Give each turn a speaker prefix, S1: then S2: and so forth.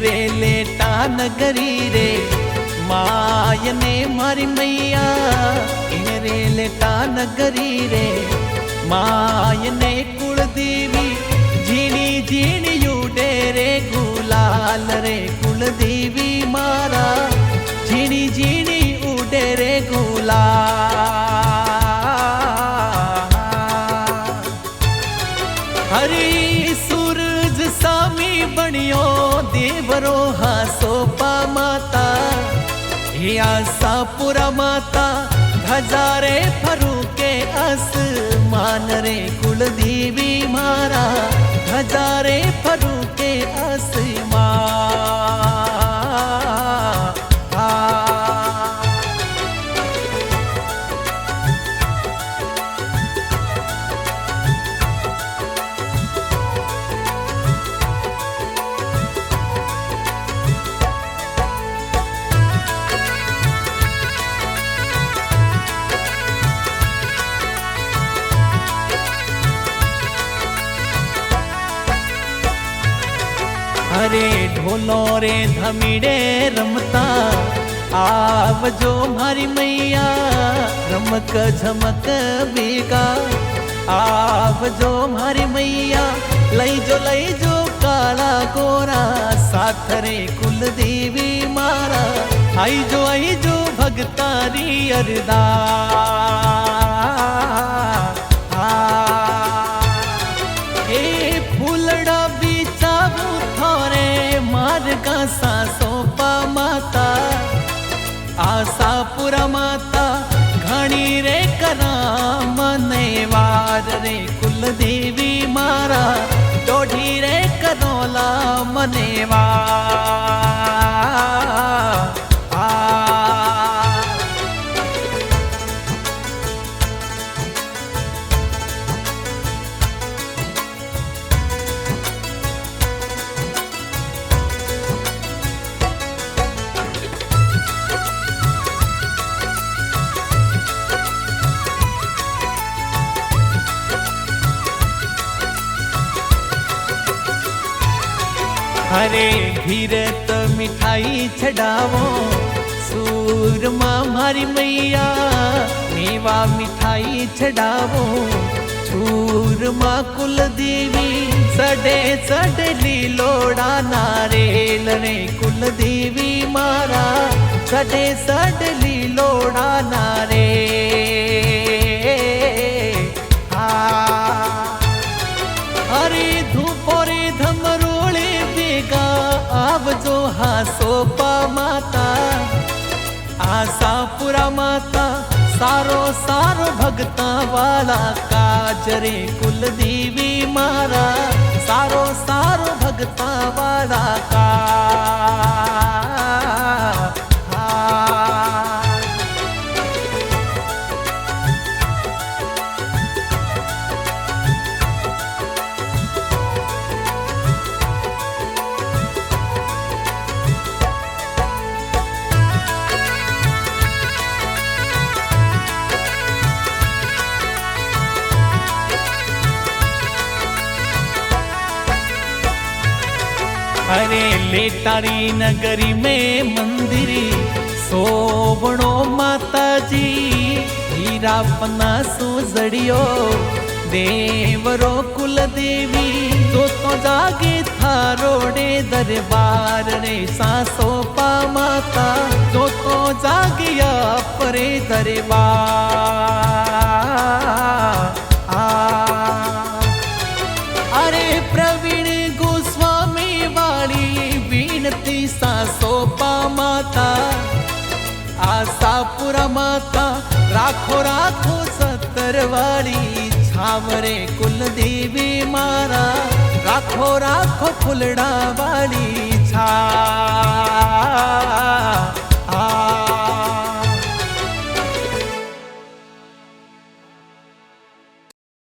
S1: रे लेटा नगरी रे मायने मारी मैया रे लेटा नगरी रे मायने कुल देवी झीणी झीणी उडे रे गुलाल रे कुल देवी मारा झीणी झीणी उडे रे गुलाल। हरी सूरज सामी बनियो देवरो हासो पा माता आसापुरा माता हजारे फरू के आसमान रे कुल देवी मारा हजारे फरू के आसमान। अरे ढोलो रे धमीड़े रमता आवजो मारी मैया रमक झमक बेगा आवजो मारी मैया लई जो काला गोरा साथ रे कुल देवी मारा आई जो भगतारी अरदा। फूलड़ा बिचाबू थोरे मार्गा सासो पा माता आसापुरा माता घणी रे करा मने वार रे कुल देवी मारा डोढ़ी रे करोला मने वार। अरे घीरत मिठाई छड़ावो सूरमा मारी मैया मेवा मिठाई छड़ावो सूरमा कुल देवी सडे सडली लोड़ा नारेल रे कुल देवी मारा सडे सडली लोड़ा नारे। अरे धूपोरे धमरोड़े आवजो हासो पा माता आसापुरा माता सारो सारो भगता वाला काज रे कुल देवी मारा सारो सारो भगता वाला काज। अरे लेटारी नगरी में मंदिरी सोवणो माता जी हीरा पन्ना सुजड़ियो देवरो कुल देवी तो जागे थारोड़े दरबार रे सासो पा माता तो जागे परे दरबार। अरे प्रवीण गोस्वामी वाली बीनती सासो पा माता आसापुरा माता राखो राखो सत्तर वाली छावरे कुल देवी मारा राखो राखो फुलड़ा वाली छा।